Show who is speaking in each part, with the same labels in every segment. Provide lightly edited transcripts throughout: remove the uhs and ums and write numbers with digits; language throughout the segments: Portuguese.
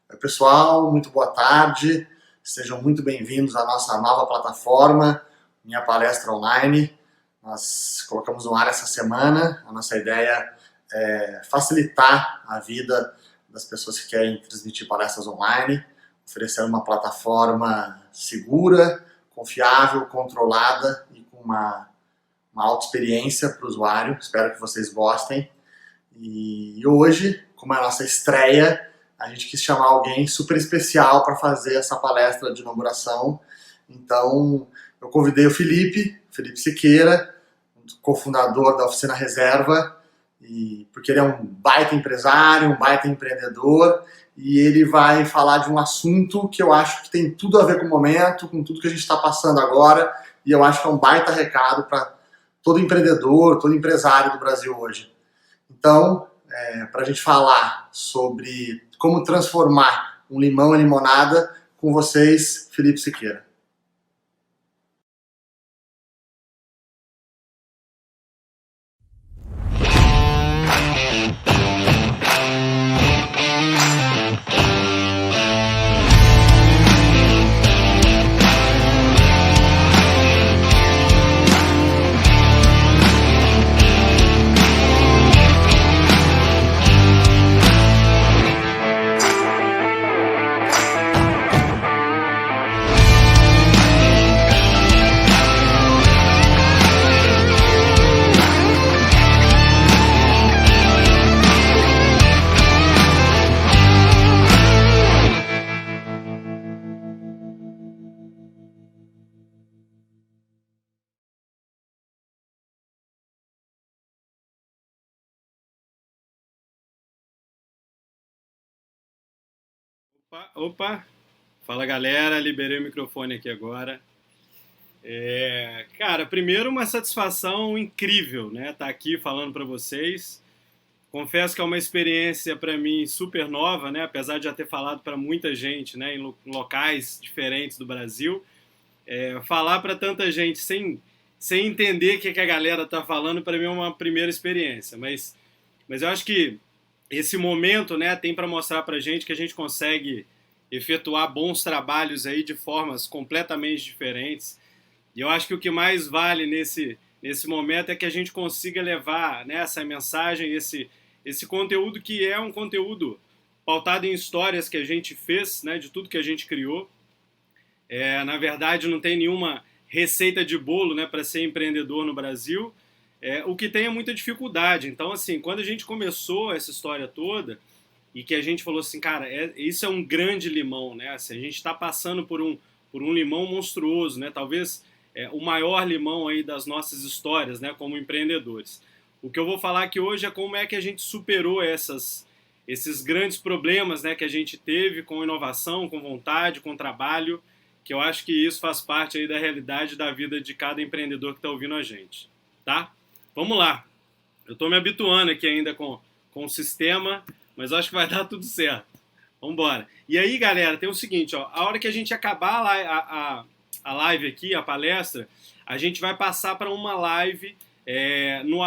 Speaker 1: Oi, pessoal, muito boa tarde. Sejam muito bem-vindos à nossa nova plataforma, Minha Palestra Online. Nós colocamos no ar essa semana. A nossa ideia é facilitar a vida das pessoas que querem transmitir palestras online, oferecer uma plataforma segura, confiável, controlada e com uma alta experiência para o usuário. Espero que vocês gostem. E hoje, como é a nossa estreia, a gente quis chamar alguém super especial para fazer essa palestra de inauguração. Então, eu convidei o Felipe Siqueira, cofundador da Oficina Reserva, porque ele é um baita empresário, um baita empreendedor, e ele vai falar de um assunto que eu acho que tem tudo a ver com o momento, com tudo que a gente está passando agora, e eu acho que é um baita recado para todo empreendedor, todo empresário do Brasil hoje. Então, para a gente falar sobre como transformar um limão em limonada, com vocês, Felipe Siqueira.
Speaker 2: Opa, fala galera, liberei o microfone aqui agora. Cara, primeiro uma satisfação incrível, né? Tá aqui falando para vocês. Confesso que é uma experiência para mim super nova, né? Apesar de já ter falado para muita gente, né? Em locais diferentes do Brasil, falar para tanta gente sem entender o que a galera tá falando para mim é uma primeira experiência. Mas eu acho que esse momento, né, tem para mostrar para gente que a gente consegue efetuar bons trabalhos aí de formas completamente diferentes. E eu acho que o que mais vale nesse momento é que a gente consiga levar, né, essa mensagem, esse conteúdo que é um conteúdo pautado em histórias que a gente fez, né, de tudo que a gente criou. Na verdade, não tem nenhuma receita de bolo, né, para ser empreendedor no Brasil. O que tem é muita dificuldade. Então, assim, quando a gente começou essa história toda e que a gente falou assim, cara, isso é um grande limão, né? Assim, a gente está passando por um limão monstruoso, né? Talvez o maior limão aí das nossas histórias, né? Como empreendedores. O que eu vou falar aqui hoje é como é que a gente superou esses grandes problemas, né? Que a gente teve com inovação, com vontade, com trabalho, que eu acho que isso faz parte aí da realidade da vida de cada empreendedor que está ouvindo a gente, tá? Vamos lá. Eu estou me habituando aqui ainda com o sistema, mas acho que vai dar tudo certo. Vamos embora. E aí, galera, tem o seguinte, ó, a hora que a gente acabar a live aqui, a palestra, a gente vai passar para uma live no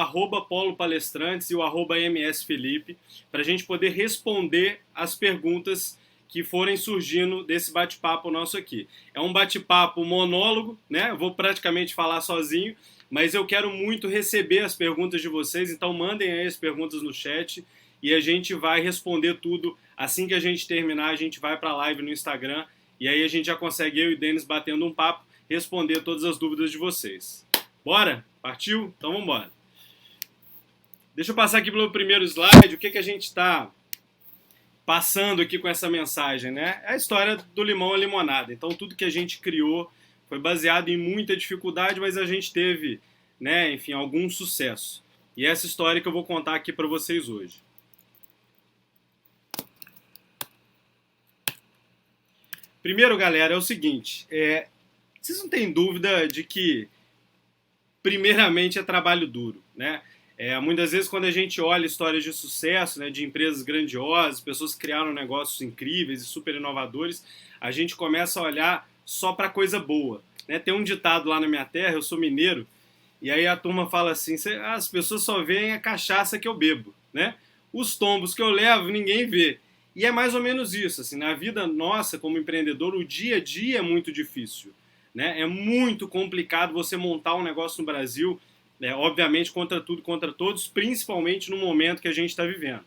Speaker 2: @Polo Palestrantes e o @MSFelipe, para a gente poder responder as perguntas que forem surgindo desse bate-papo nosso aqui. É um bate-papo monólogo, né? Eu vou praticamente falar sozinho, mas eu quero muito receber as perguntas de vocês, então mandem aí as perguntas no chat e a gente vai responder tudo. Assim que a gente terminar, a gente vai para a live no Instagram e aí a gente já consegue, eu e o Denis batendo um papo, responder todas as dúvidas de vocês. Bora? Partiu? Então vamos embora. Deixa eu passar aqui pelo primeiro slide, o que a gente está passando aqui com essa mensagem, né? É a história do limão à limonada. Então tudo que a gente criou foi baseado em muita dificuldade, mas a gente teve, né, enfim, algum sucesso. E essa história que eu vou contar aqui para vocês hoje. Primeiro, galera, é o seguinte, vocês não têm dúvida de que, primeiramente, é trabalho duro, né? Muitas vezes, quando a gente olha histórias de sucesso, né, de empresas grandiosas, pessoas que criaram negócios incríveis e super inovadores, a gente começa a olhar só para coisa boa, né? Tem um ditado lá na minha terra, eu sou mineiro, e aí a turma fala assim, as pessoas só veem a cachaça que eu bebo, né? Os tombos que eu levo, ninguém vê. E é mais ou menos isso, assim, na vida nossa como empreendedor, o dia a dia é muito difícil, né? É muito complicado você montar um negócio no Brasil, né? Obviamente contra tudo, contra todos, principalmente no momento que a gente está vivendo.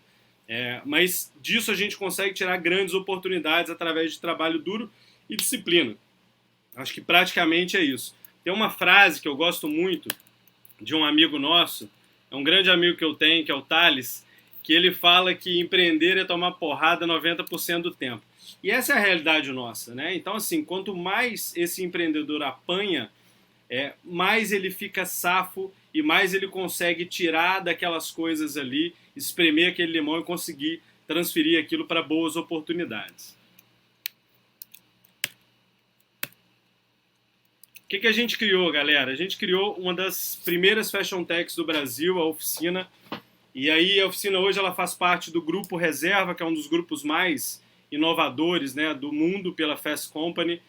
Speaker 2: Mas disso a gente consegue tirar grandes oportunidades através de trabalho duro e disciplina. Acho que praticamente é isso. Tem uma frase que eu gosto muito de um amigo nosso, é um grande amigo que eu tenho, que é o Thales, que ele fala que empreender é tomar porrada 90% do tempo. E essa é a realidade nossa, né? Então, assim, quanto mais esse empreendedor apanha, mais ele fica safo e mais ele consegue tirar daquelas coisas ali, espremer aquele limão e conseguir transferir aquilo para boas oportunidades. O que a gente criou, galera? A gente criou uma das primeiras fashion techs do Brasil, a Oficina. E aí a Oficina hoje ela faz parte do Grupo Reserva, que é um dos grupos mais inovadores, né, do mundo pela Fast Company.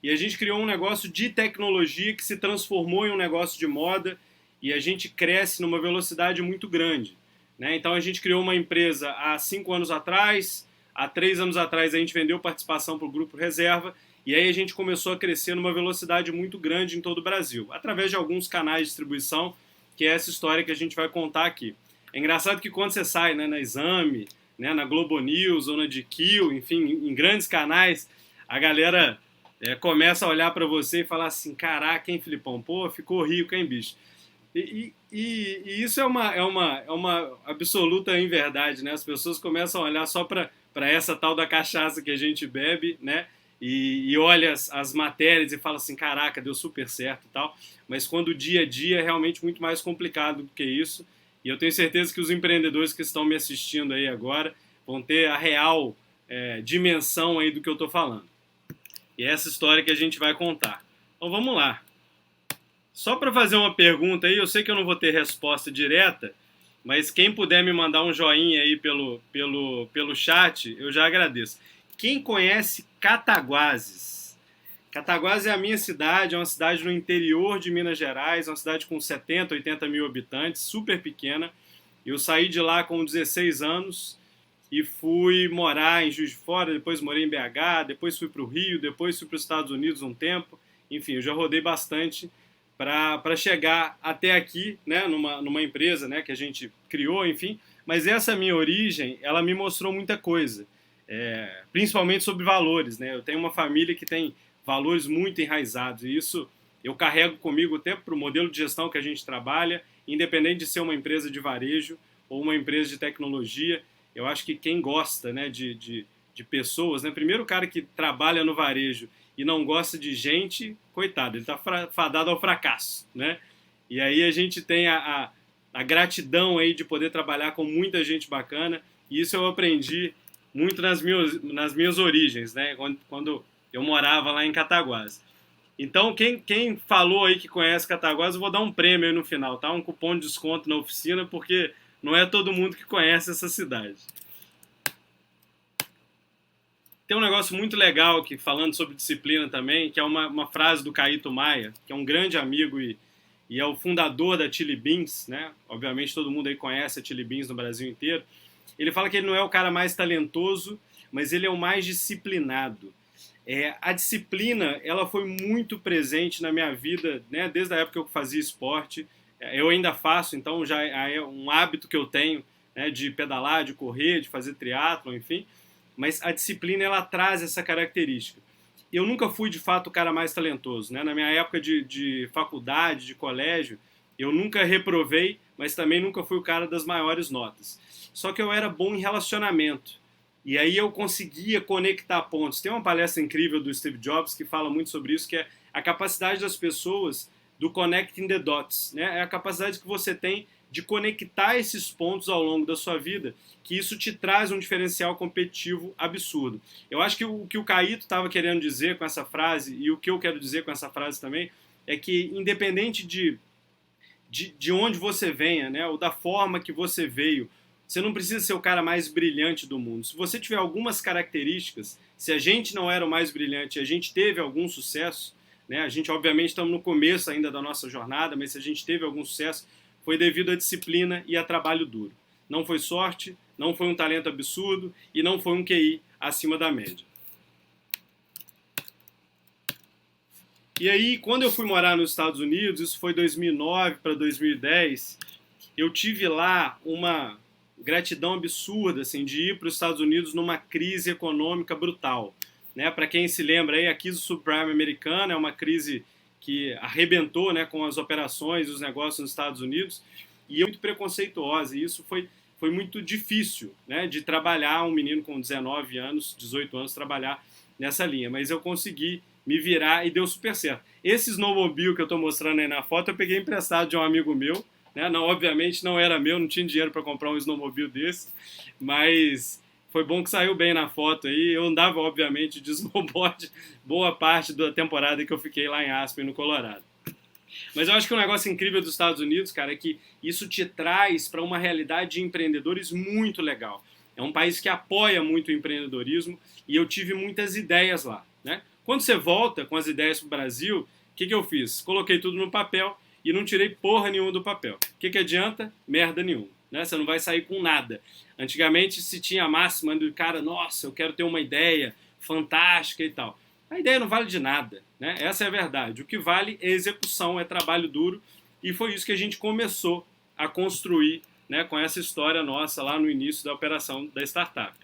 Speaker 2: E a gente criou um negócio de tecnologia que se transformou em um negócio de moda e a gente cresce numa velocidade muito grande, né? Então a gente criou uma empresa há 5 anos atrás, há 3 anos atrás a gente vendeu participação para o Grupo Reserva e aí a gente começou a crescer numa velocidade muito grande em todo o Brasil, através de alguns canais de distribuição, que é essa história que a gente vai contar aqui. É engraçado que quando você sai, né, na Exame, né, na Globo News ou na GQ, enfim, em grandes canais, a galera começa a olhar para você e falar assim, caraca, hein, Filipão, pô, ficou rico, hein, bicho? E isso é uma absoluta inverdade, né? As pessoas começam a olhar só para essa tal da cachaça que a gente bebe, né? E olha as matérias e fala assim, caraca, deu super certo e tal. Mas quando o dia a dia é realmente muito mais complicado do que isso. E eu tenho certeza que os empreendedores que estão me assistindo aí agora vão ter a real dimensão aí do que eu estou falando. E é essa história que a gente vai contar. Então vamos lá. Só para fazer uma pergunta aí, eu sei que eu não vou ter resposta direta, mas quem puder me mandar um joinha aí pelo chat, eu já agradeço. Quem conhece Cataguases? Cataguases é a minha cidade, é uma cidade no interior de Minas Gerais, uma cidade com 70, 80 mil habitantes, super pequena. Eu saí de lá com 16 anos e fui morar em Juiz de Fora, depois morei em BH, depois fui para o Rio, depois fui para os Estados Unidos um tempo. Enfim, eu já rodei bastante para chegar até aqui, né, numa empresa, né, que a gente criou, enfim. Mas essa minha origem, ela me mostrou muita coisa, principalmente sobre valores, né? Eu tenho uma família que tem valores muito enraizados e isso eu carrego comigo até para o modelo de gestão que a gente trabalha, independente de ser uma empresa de varejo ou uma empresa de tecnologia. Eu acho que quem gosta, né, de pessoas, né, primeiro o cara que trabalha no varejo e não gosta de gente, coitado, ele está fadado ao fracasso, né? E aí a gente tem a gratidão aí de poder trabalhar com muita gente bacana, e isso eu aprendi muito nas minhas origens, né? Quando eu morava lá em Cataguases. Então, quem falou aí que conhece Cataguases, eu vou dar um prêmio aí no final, tá? Um cupom de desconto na oficina, porque não é todo mundo que conhece essa cidade. Tem um negócio muito legal aqui, falando sobre disciplina também, que é uma frase do Caíto Maia, que é um grande amigo e é o fundador da Chili Beans, né? Obviamente todo mundo aí conhece a Chili Beans no Brasil inteiro. Ele fala que ele não é o cara mais talentoso, mas ele é o mais disciplinado. A disciplina, ela foi muito presente na minha vida, né? Desde a época que eu fazia esporte. Eu ainda faço, então já é um hábito que eu tenho, né? De pedalar, de correr, de fazer triatlon, enfim. Mas a disciplina, ela traz essa característica. Eu nunca fui, de fato, o cara mais talentoso, né? Na minha época de faculdade, de colégio, eu nunca reprovei, mas também nunca fui o cara das maiores notas. Só que eu era bom em relacionamento. E aí eu conseguia conectar pontos. Tem uma palestra incrível do Steve Jobs que fala muito sobre isso, que é a capacidade das pessoas do connecting the dots, né? É a capacidade que você tem de conectar esses pontos ao longo da sua vida, que isso te traz um diferencial competitivo absurdo. Eu acho que o que o Caíto estava querendo dizer com essa frase, e o que eu quero dizer com essa frase também, é que independente de onde você venha, né, ou da forma que você veio, você não precisa ser o cara mais brilhante do mundo. Se você tiver algumas características, se a gente não era o mais brilhante e a gente teve algum sucesso, né, a gente obviamente estamos no começo ainda da nossa jornada, mas se a gente teve algum sucesso, foi devido à disciplina e a trabalho duro. não foi sorte, não foi um talento absurdo e não foi um QI acima da média. E aí, quando eu fui morar nos Estados Unidos, isso foi 2009 para 2010, eu tive lá uma gratidão absurda assim, de ir para os Estados Unidos numa crise econômica brutal. Né? Para quem se lembra, aí, a crise subprime americana é uma crise que arrebentou, né, com as operações e os negócios nos Estados Unidos, e é muito preconceituosa, e isso foi muito difícil, né, de trabalhar, um menino com 19 anos, 18 anos, trabalhar nessa linha, mas eu consegui me virar e deu super certo. Esse snowmobile que eu estou mostrando aí na foto, eu peguei emprestado de um amigo meu, né? Não, obviamente não era meu, não tinha dinheiro para comprar um snowmobile desse, mas foi bom que saiu bem na foto aí. Eu andava, obviamente, de snowboard boa parte da temporada que eu fiquei lá em Aspen, no Colorado. Mas eu acho que um negócio incrível dos Estados Unidos, cara, é que isso te traz para uma realidade de empreendedores muito legal. É um país que apoia muito o empreendedorismo e eu tive muitas ideias lá, né? Quando você volta com as ideias para o Brasil, o que eu fiz? Coloquei tudo no papel e não tirei porra nenhuma do papel. O que adianta? Merda nenhuma. Né? Você não vai sair com nada. Antigamente se tinha a máxima do cara, nossa, eu quero ter uma ideia fantástica e tal. A ideia não vale de nada. Né? Essa é a verdade. O que vale é execução, é trabalho duro. E foi isso que a gente começou a construir, né, com essa história nossa lá no início da operação da startup.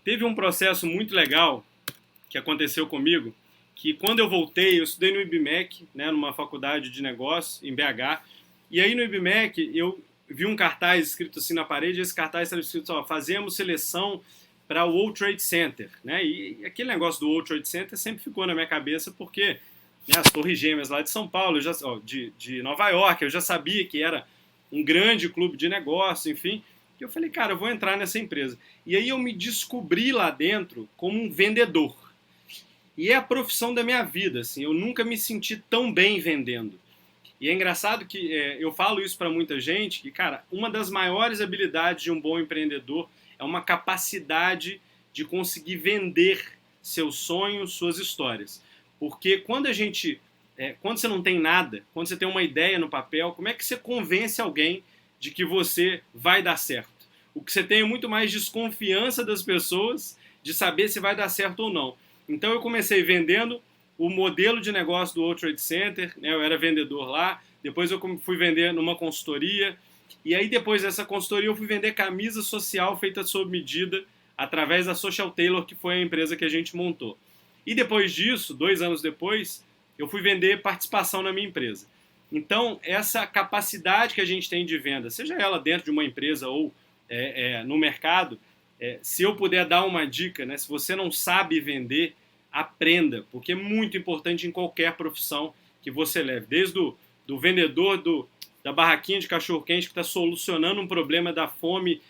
Speaker 2: Teve um processo muito legal que aconteceu comigo, que quando eu voltei, eu estudei no IBMEC, né, numa faculdade de negócios, em BH, e aí no IBMEC eu vi um cartaz escrito assim na parede, e esse cartaz estava escrito, ó, fazemos seleção para o World Trade Center, né, e aquele negócio do World Trade Center sempre ficou na minha cabeça, porque né, as Torres Gêmeas lá de São Paulo, de Nova York, eu já sabia que era um grande clube de negócio, enfim, e eu falei, cara, eu vou entrar nessa empresa. E aí eu me descobri lá dentro como um vendedor. E é a profissão da minha vida, assim, eu nunca me senti tão bem vendendo. E é engraçado que eu falo isso para muita gente, que, cara, uma das maiores habilidades de um bom empreendedor é uma capacidade de conseguir vender seus sonhos, suas histórias. Porque quando quando você não tem nada, quando você tem uma ideia no papel, como é que você convence alguém de que você vai dar certo? O que você tem é muito mais desconfiança das pessoas de saber se vai dar certo ou não. Então eu comecei vendendo o modelo de negócio do World Trade Center, né? Eu era vendedor lá, depois eu fui vender numa consultoria, e aí depois dessa consultoria eu fui vender camisa social feita sob medida através da Social Tailor, que foi a empresa que a gente montou. E depois disso, 2 anos depois, eu fui vender participação na minha empresa. Então essa capacidade que a gente tem de venda, seja ela dentro de uma empresa ou no mercado, se eu puder dar uma dica, né, se você não sabe vender, aprenda, porque é muito importante em qualquer profissão que você leve. Desde do vendedor da barraquinha de cachorro-quente que está solucionando um problema da fome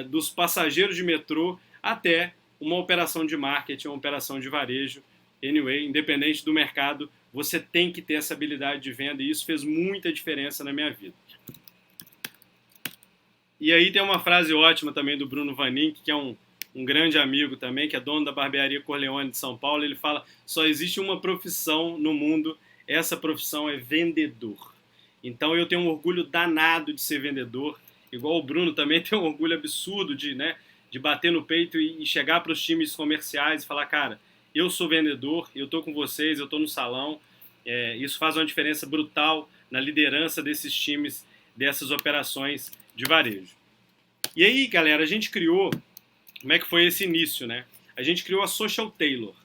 Speaker 2: dos passageiros de metrô, até uma operação de marketing, uma operação de varejo. Anyway, independente do mercado, você tem que ter essa habilidade de venda e isso fez muita diferença na minha vida. E aí tem uma frase ótima também do Bruno Vanin, que é um grande amigo também, que é dono da barbearia Corleone de São Paulo. Ele fala, só existe uma profissão no mundo, essa profissão é vendedor. Então eu tenho um orgulho danado de ser vendedor, igual o Bruno também tem um orgulho absurdo de bater no peito e chegar para os times comerciais e falar, cara, eu sou vendedor, eu estou com vocês, eu estou no salão. Isso faz uma diferença brutal na liderança desses times, dessas operações de varejo. E aí, galera, a gente criou, como é que foi esse início, né? A gente criou a Social Tailor.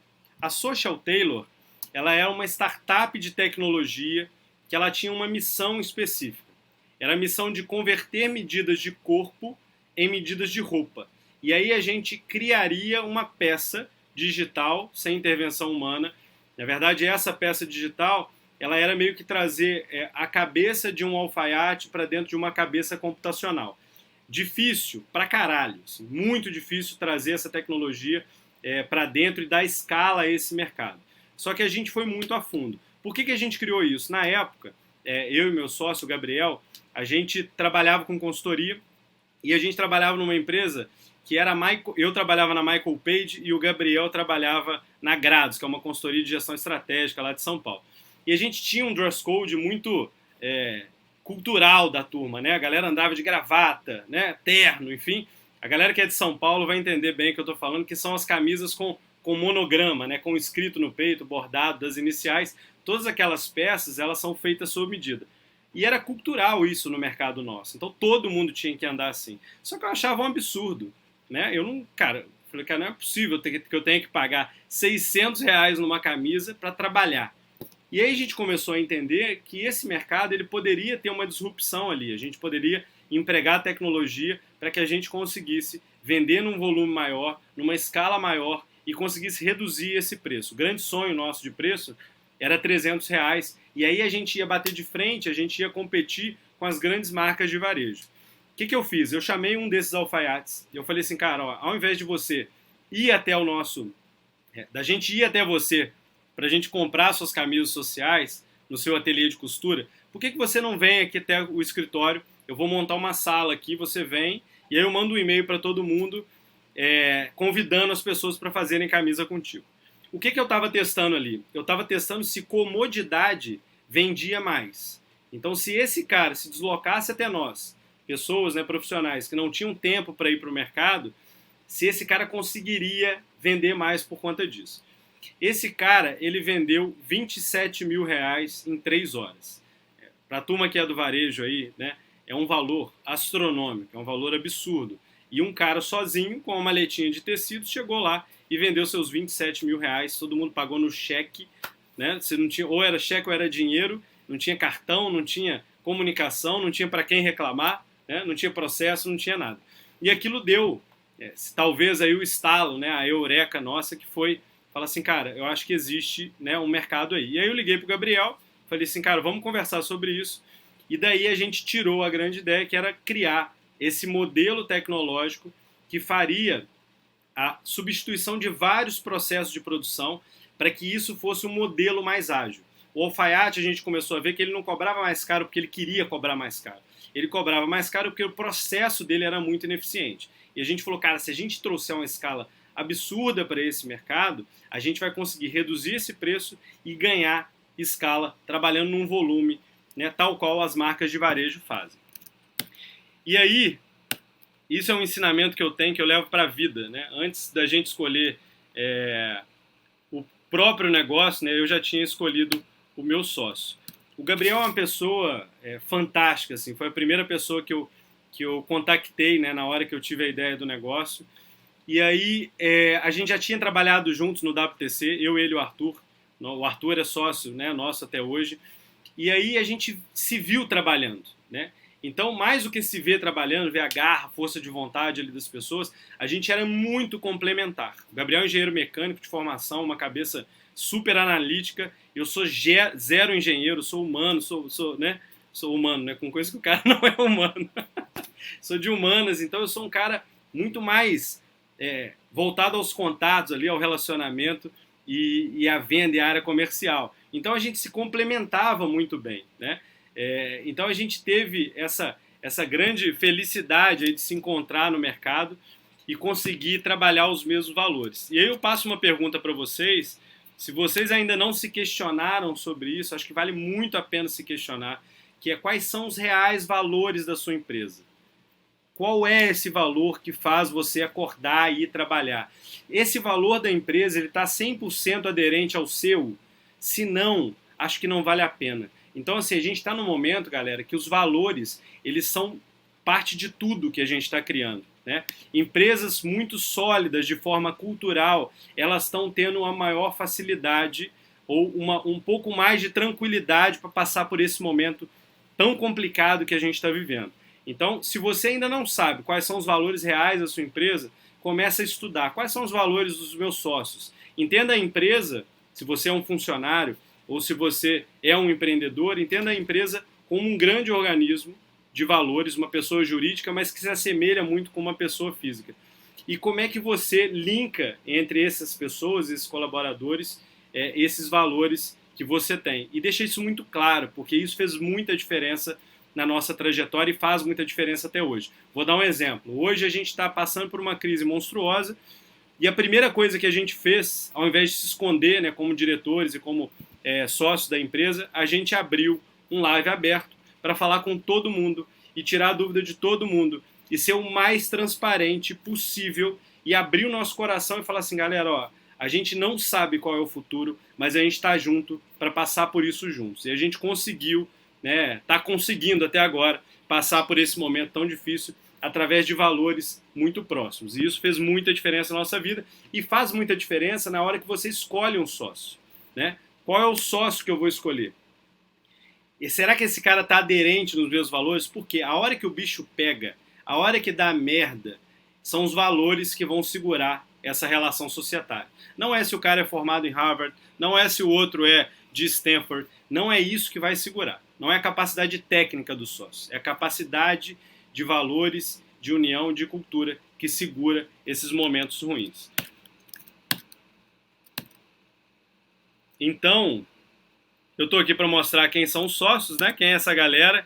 Speaker 2: A Social Tailor, ela é uma startup de tecnologia que ela tinha uma missão específica. Era a missão de converter medidas de corpo em medidas de roupa. E aí a gente criaria uma peça digital sem intervenção humana. Na verdade, essa peça digital, ela era meio que trazer a cabeça de um alfaiate para dentro de uma cabeça computacional. Difícil pra caralho, assim, muito difícil trazer essa tecnologia para dentro e dar escala a esse mercado. Só que a gente foi muito a fundo. Por que a gente criou isso? Na época, eu e meu sócio, o Gabriel, a gente trabalhava com consultoria e a gente trabalhava numa empresa que era eu trabalhava na Michael Page e o Gabriel trabalhava na Grados, que é uma consultoria de gestão estratégica lá de São Paulo. E a gente tinha um dress code muito cultural da turma, né? A galera andava de gravata, né? Terno, enfim. A galera que é de São Paulo vai entender bem o que eu estou falando, que são as camisas com monograma, né? Com escrito no peito, bordado das iniciais. Todas aquelas peças, elas são feitas sob medida. E era cultural isso no mercado nosso. Então todo mundo tinha que andar assim. Só que eu achava um absurdo, né? Eu não, cara, falei, cara, não é possível que eu tenha que pagar R$ 600 numa camisa para trabalhar. E aí a gente começou a entender que esse mercado ele poderia ter uma disrupção ali. A gente poderia empregar tecnologia para que a gente conseguisse vender num volume maior, numa escala maior e conseguisse reduzir esse preço. O grande sonho nosso de preço era R$ 300 e aí a gente ia bater de frente, a gente ia competir com as grandes marcas de varejo. O que eu fiz? Eu chamei um desses alfaiates e eu falei assim, cara, ó, ao invés de você ir até o nosso... da gente ir até você para a gente comprar suas camisas sociais no seu ateliê de costura, por que você não vem aqui até o escritório? Eu vou montar uma sala aqui, você vem, e aí eu mando um e-mail para todo mundo convidando as pessoas para fazerem camisa contigo. O que eu estava testando ali? Eu estava testando se comodidade vendia mais. Então, se esse cara se deslocasse até nós, pessoas, né, profissionais que não tinham tempo para ir para o mercado, se esse cara conseguiria vender mais por conta disso. Esse cara, ele vendeu R$ 27.000 em 3 horas. Para a turma que é do varejo aí, né, é um valor astronômico, é um valor absurdo. E um cara sozinho, com uma maletinha de tecido, chegou lá e vendeu seus R$ 27.000. Todo mundo pagou no cheque, né? Você não tinha, ou era cheque ou era dinheiro, não tinha cartão, não tinha comunicação, não tinha para quem reclamar, né? Não tinha processo, não tinha nada. E aquilo deu, talvez aí o estalo, né, a eureka nossa, que foi... Fala assim, cara, eu acho que existe, né, um mercado aí. E aí eu liguei pro Gabriel, falei assim, cara, vamos conversar sobre isso. E daí a gente tirou a grande ideia, que era criar esse modelo tecnológico que faria a substituição de vários processos de produção para que isso fosse um modelo mais ágil. O alfaiate a gente começou a ver que ele não cobrava mais caro porque ele queria cobrar mais caro. Ele cobrava mais caro porque o processo dele era muito ineficiente. E a gente falou, cara, se a gente trouxer uma escala absurda para esse mercado, a gente vai conseguir reduzir esse preço e ganhar escala trabalhando num volume, né, tal qual as marcas de varejo fazem. E aí, isso é um ensinamento que eu tenho, que eu levo para a vida, né? Antes da gente escolher o próprio negócio, né, eu já tinha escolhido o meu sócio. O Gabriel é uma pessoa fantástica, assim, foi a primeira pessoa que eu contactei, né, na hora que eu tive a ideia do negócio. E aí a gente já tinha trabalhado juntos no WTC, eu, ele e o Arthur. O Arthur é sócio, né, nosso até hoje. E aí a gente se viu trabalhando, né? Então, mais do que se ver trabalhando, ver a garra, a força de vontade ali das pessoas, a gente era muito complementar. O Gabriel é engenheiro mecânico de formação, uma cabeça super analítica. Eu sou zero engenheiro, sou humano, né? Sou humano, né? Com coisa que o cara não é humano. Sou de humanas, então eu sou um cara muito mais voltado aos contatos ali, ao relacionamento e à venda e à área comercial. Então a gente se complementava muito bem, né? Então a gente teve essa grande felicidade aí de se encontrar no mercado e conseguir trabalhar os mesmos valores. E aí eu passo uma pergunta para vocês, se vocês ainda não se questionaram sobre isso, acho que vale muito a pena se questionar, que é quais são os reais valores da sua empresa. Qual é esse valor que faz você acordar e ir trabalhar? Esse valor da empresa está 100% aderente ao seu? Se não, acho que não vale a pena. Então, assim, a gente está no momento, galera, que os valores, eles são parte de tudo que a gente está criando, né? Empresas muito sólidas de forma cultural, elas estão tendo uma maior facilidade ou um pouco mais de tranquilidade para passar por esse momento tão complicado que a gente está vivendo. Então, se você ainda não sabe quais são os valores reais da sua empresa, comece a estudar. Quais são os valores dos meus sócios? Entenda a empresa, se você é um funcionário ou se você é um empreendedor, entenda a empresa como um grande organismo de valores, uma pessoa jurídica, mas que se assemelha muito com uma pessoa física. E como é que você linka entre essas pessoas, esses colaboradores, esses valores que você tem? E deixa isso muito claro, porque isso fez muita diferença na nossa trajetória e faz muita diferença até hoje. Vou dar um exemplo. Hoje a gente está passando por uma crise monstruosa e a primeira coisa que a gente fez, ao invés de se esconder, né, como diretores e como sócios da empresa, a gente abriu um live aberto para falar com todo mundo e tirar a dúvida de todo mundo e ser o mais transparente possível e abrir o nosso coração e falar assim, galera, ó, a gente não sabe qual é o futuro, mas a gente está junto para passar por isso juntos. E a gente conseguiu, né, tá conseguindo até agora passar por esse momento tão difícil através de valores muito próximos. E isso fez muita diferença na nossa vida e faz muita diferença na hora que você escolhe um sócio, né? Qual é o sócio que eu vou escolher? E será que esse cara está aderente nos meus valores? Porque a hora que o bicho pega, a hora que dá merda, são os valores que vão segurar essa relação societária. Não é se o cara é formado em Harvard, não é se o outro é de Stanford, não é isso que vai segurar. Não é a capacidade técnica do sócio, é a capacidade de valores, de união, de cultura que segura esses momentos ruins. Então, eu estou aqui para mostrar quem são os sócios, né? Quem é essa galera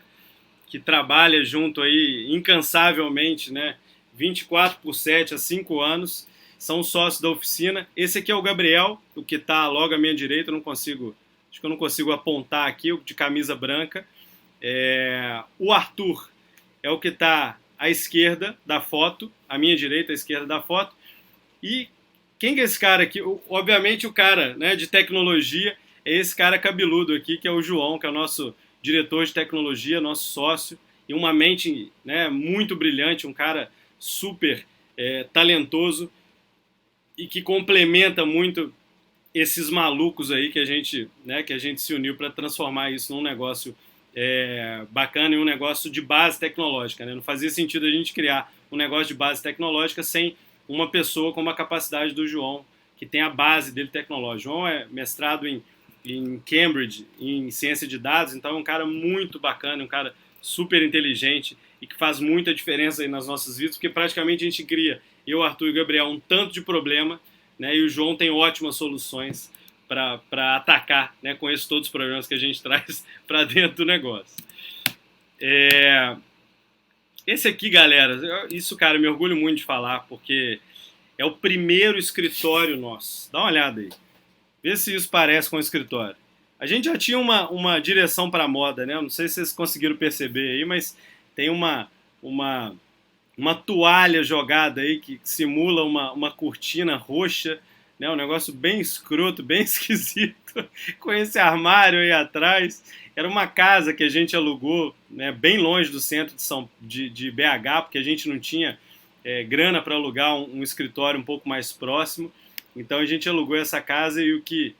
Speaker 2: que trabalha junto aí incansavelmente, né? 24/7 há 5 anos, são os sócios da oficina. Esse aqui é o Gabriel, o que está logo à minha direita, acho que eu não consigo apontar aqui, o de camisa branca. O Arthur é o que está à esquerda da foto, à minha direita, à esquerda da foto. E quem que é esse cara aqui? Obviamente o cara, né, de tecnologia é esse cara cabeludo aqui, que é o João, que é o nosso diretor de tecnologia, nosso sócio, e uma mente, né, muito brilhante, um cara super talentoso e que complementa muito esses malucos aí que a gente se uniu para transformar isso num negócio bacana e um negócio de base tecnológica, né? Não fazia sentido a gente criar um negócio de base tecnológica sem uma pessoa com a capacidade do João, que tem a base dele tecnológica. O João é mestrado em Cambridge, em ciência de dados, então é um cara muito bacana, um cara super inteligente e que faz muita diferença aí nas nossas vidas, porque praticamente a gente cria, eu, Arthur e Gabriel, um tanto de problema, né, e o João tem ótimas soluções para atacar, né, com esses todos os problemas que a gente traz para dentro do negócio. Esse aqui, galera, isso, cara, me orgulho muito de falar, porque é o primeiro escritório nosso. Dá uma olhada aí. Vê se isso parece com um escritório. A gente já tinha uma direção para moda, né? Não sei se vocês conseguiram perceber aí, mas tem uma toalha jogada aí que simula uma cortina roxa, né? Um negócio bem escroto, bem esquisito, com esse armário aí atrás. Era uma casa que a gente alugou, né, bem longe do centro de BH, porque a gente não tinha grana para alugar um escritório um pouco mais próximo. Então a gente alugou essa casa e o que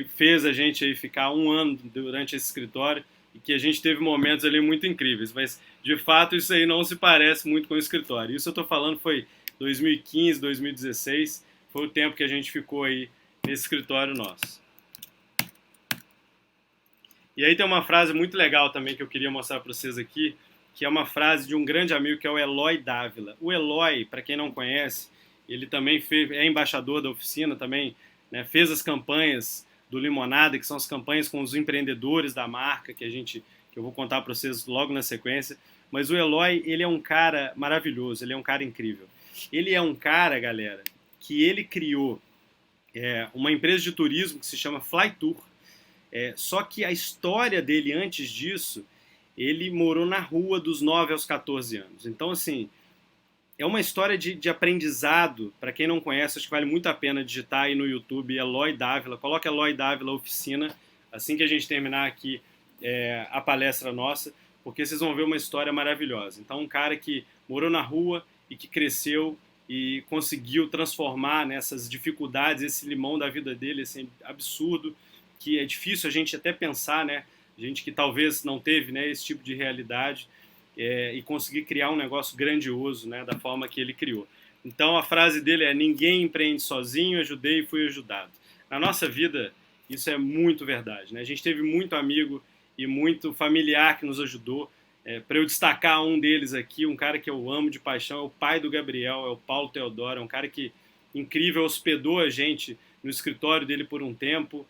Speaker 2: fez a gente aí ficar 1 ano durante esse escritório e que a gente teve momentos ali muito incríveis. Mas, de fato, isso aí não se parece muito com o escritório. Isso eu estou falando foi 2015, 2016, foi o tempo que a gente ficou aí nesse escritório nosso. E aí tem uma frase muito legal também que eu queria mostrar para vocês aqui, que é uma frase de um grande amigo que é o Eloy Dávila. O Eloy, para quem não conhece, ele também é embaixador da oficina, também, né, fez as campanhas do Limonada, que são as campanhas com os empreendedores da marca, que eu vou contar para vocês logo na sequência. Mas o Eloy, ele é um cara maravilhoso, ele é um cara incrível. Ele é um cara, galera, que ele criou uma empresa de turismo que se chama Flytour. Só que a história dele antes disso, ele morou na rua dos 9 aos 14 anos. Então, assim, é uma história de aprendizado. Para quem não conhece, acho que vale muito a pena digitar aí no YouTube Eloy Dávila. Coloca Eloy Dávila Oficina, assim que a gente terminar aqui a palestra nossa, porque vocês vão ver uma história maravilhosa. Então, um cara que morou na rua e que cresceu e conseguiu transformar nessas dificuldades, esse limão da vida dele, esse absurdo, que é difícil a gente até pensar, né? Gente que talvez não teve, né, esse tipo de realidade, e conseguir criar um negócio grandioso, né, da forma que ele criou. Então a frase dele é: ninguém empreende sozinho, ajudei e fui ajudado. Na nossa vida isso é muito verdade, né? A gente teve muito amigo e muito familiar que nos ajudou. Para eu destacar um deles aqui, um cara que eu amo de paixão, é o pai do Gabriel, é o Paulo Teodoro, é um cara que incrível, hospedou a gente no escritório dele por um tempo,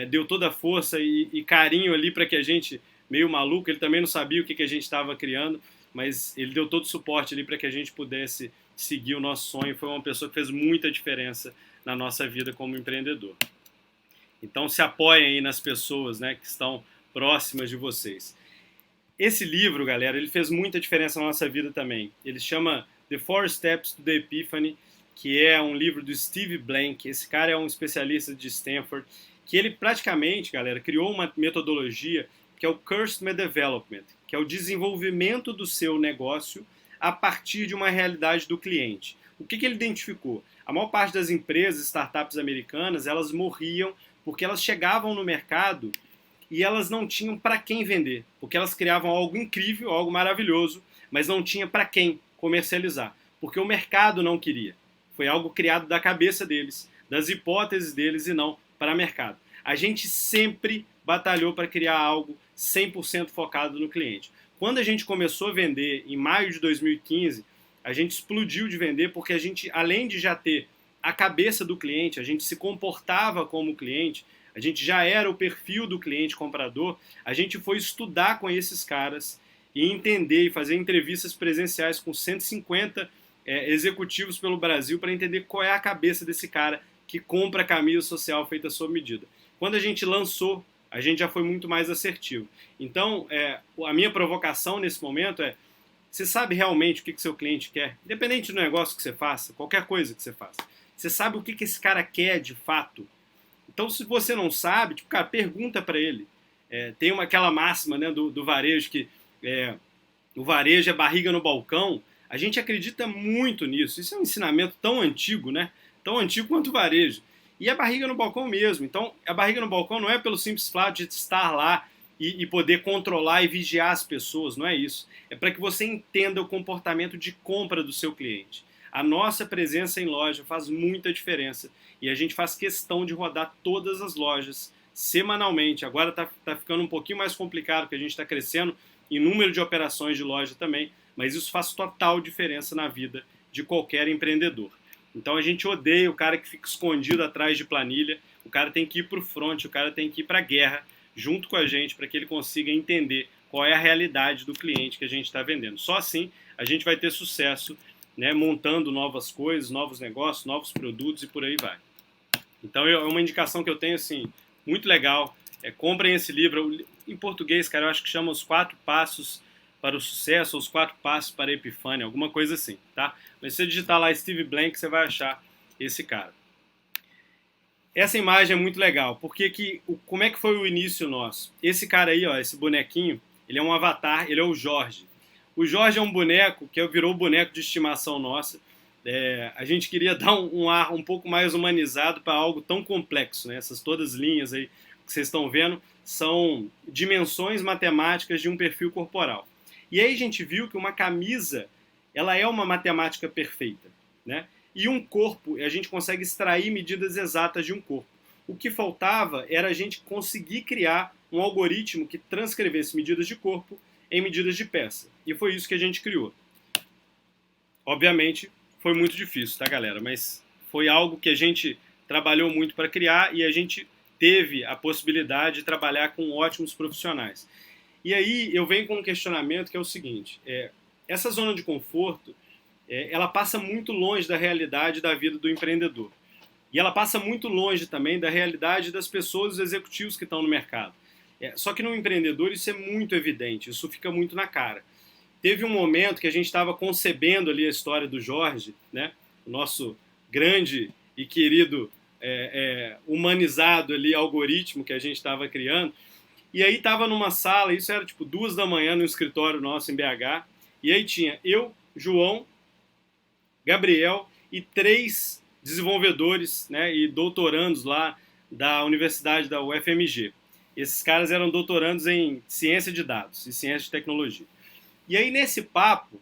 Speaker 2: deu toda a força e carinho ali para que a gente, meio maluco, ele também não sabia o que a gente estava criando, mas ele deu todo o suporte ali para que a gente pudesse seguir o nosso sonho. Foi uma pessoa que fez muita diferença na nossa vida como empreendedor. Então se apoiem aí nas pessoas, né, que estão próximas de vocês. esse livro, galera, ele fez muita diferença na nossa vida também. Ele chama The Four Steps to the Epiphany, que é um livro do Steve Blank. Esse cara é um especialista de Stanford, que ele praticamente, galera, criou uma metodologia que é o Customer Development, que é o desenvolvimento do seu negócio a partir de uma realidade do cliente. O que ele identificou? A maior parte das empresas, startups americanas, elas morriam porque elas chegavam no mercado e elas não tinham para quem vender, porque elas criavam algo incrível, algo maravilhoso, mas não tinha para quem comercializar, porque o mercado não queria. Foi algo criado da cabeça deles, das hipóteses deles e não para o mercado. A gente sempre batalhou para criar algo 100% focado no cliente. Quando a gente começou a vender em maio de 2015, a gente explodiu de vender porque a gente, além de já ter a cabeça do cliente, a gente se comportava como cliente, a gente já era o perfil do cliente comprador, a gente foi estudar com esses caras e entender e fazer entrevistas presenciais com 150 executivos pelo Brasil para entender qual é a cabeça desse cara que compra camisa social feita sob medida. Quando a gente lançou, a gente já foi muito mais assertivo. Então, a minha provocação nesse momento é: você sabe realmente o que seu cliente quer? Independente do negócio que você faça, qualquer coisa que você faça. Você sabe o que esse cara quer de fato? Então, se você não sabe, tipo, cara, pergunta para ele. Tem aquela máxima, né, do varejo, que o varejo é barriga no balcão. A gente acredita muito nisso. Isso é um ensinamento tão antigo, né? Tão antigo quanto o varejo. E é barriga no balcão mesmo. Então, a barriga no balcão não é pelo simples fato de estar lá e poder controlar e vigiar as pessoas, não é isso. É para que você entenda o comportamento de compra do seu cliente. A nossa presença em loja faz muita diferença e a gente faz questão de rodar todas as lojas semanalmente. Agora está ficando um pouquinho mais complicado, porque a gente está crescendo em número de operações de loja também, mas isso faz total diferença na vida de qualquer empreendedor. Então a gente odeia o cara que fica escondido atrás de planilha, o cara tem que ir para o front, o cara tem que ir para a guerra junto com a gente para que ele consiga entender qual é a realidade do cliente que a gente está vendendo. Só assim a gente vai ter sucesso, né, montando novas coisas, novos negócios, novos produtos e por aí vai. Então é uma indicação que eu tenho assim, muito legal. Comprem esse livro. Em português, cara, eu acho que chama Os 4 Passos para o Sucesso, ou Os 4 Passos para a Epifânia, alguma coisa assim, tá? Mas se você digitar lá Steve Blank, você vai achar esse cara. Essa imagem é muito legal, porque como é que foi o início nosso? Esse cara aí, ó, esse bonequinho, ele é um avatar, ele é o Jorge. O Jorge é um boneco que virou o boneco de estimação nossa. A gente queria dar um ar um pouco mais humanizado para algo tão complexo, né? Essas todas as linhas aí que vocês estão vendo são dimensões matemáticas de um perfil corporal. E aí a gente viu que uma camisa, ela é uma matemática perfeita, né? E um corpo, a gente consegue extrair medidas exatas de um corpo. O que faltava era a gente conseguir criar um algoritmo que transcrevesse medidas de corpo em medidas de peça. E foi isso que a gente criou. Obviamente, foi muito difícil, tá, galera? Mas foi algo que a gente trabalhou muito para criar e a gente teve a possibilidade de trabalhar com ótimos profissionais. E aí eu venho com um questionamento que é o seguinte: essa zona de conforto, ela passa muito longe da realidade da vida do empreendedor. E ela passa muito longe também da realidade das pessoas, dos executivos que estão no mercado. Só que no empreendedor isso é muito evidente, isso fica muito na cara. Teve um momento que a gente estava concebendo ali a história do Jorge, né? O nosso grande e querido humanizado ali algoritmo que a gente estava criando. E aí estava numa sala, isso era tipo 2 da manhã no escritório nosso em BH, e aí tinha eu, João, Gabriel e 3 desenvolvedores, né, e doutorandos lá da Universidade da UFMG. Esses caras eram doutorandos em ciência de dados e ciência de tecnologia. E aí nesse papo,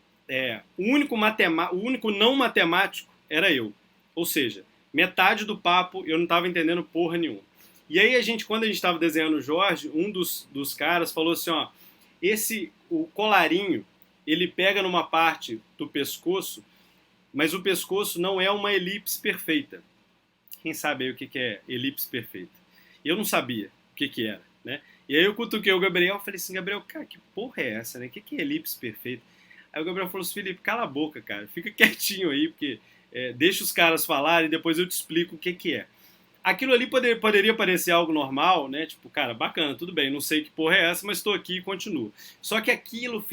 Speaker 2: o único não matemático era eu. Ou seja, metade do papo eu não estava entendendo porra nenhuma. E aí quando a gente estava desenhando o Jorge, um dos caras falou assim, ó, o colarinho, ele pega numa parte do pescoço, mas o pescoço não é uma elipse perfeita. Quem sabe aí o que é elipse perfeita? Eu não sabia o que era, né? E aí eu cutuquei o Gabriel e falei assim, Gabriel, cara, que porra é essa, né? O que é elipse perfeita? Aí o Gabriel falou assim, Felipe, cala a boca, cara, fica quietinho aí, porque deixa os caras falarem e depois eu te explico o que é. aquilo ali poderia parecer algo normal, né? Tipo, cara, bacana, tudo bem, não sei que porra é essa, mas estou aqui e continuo. Só que aquilo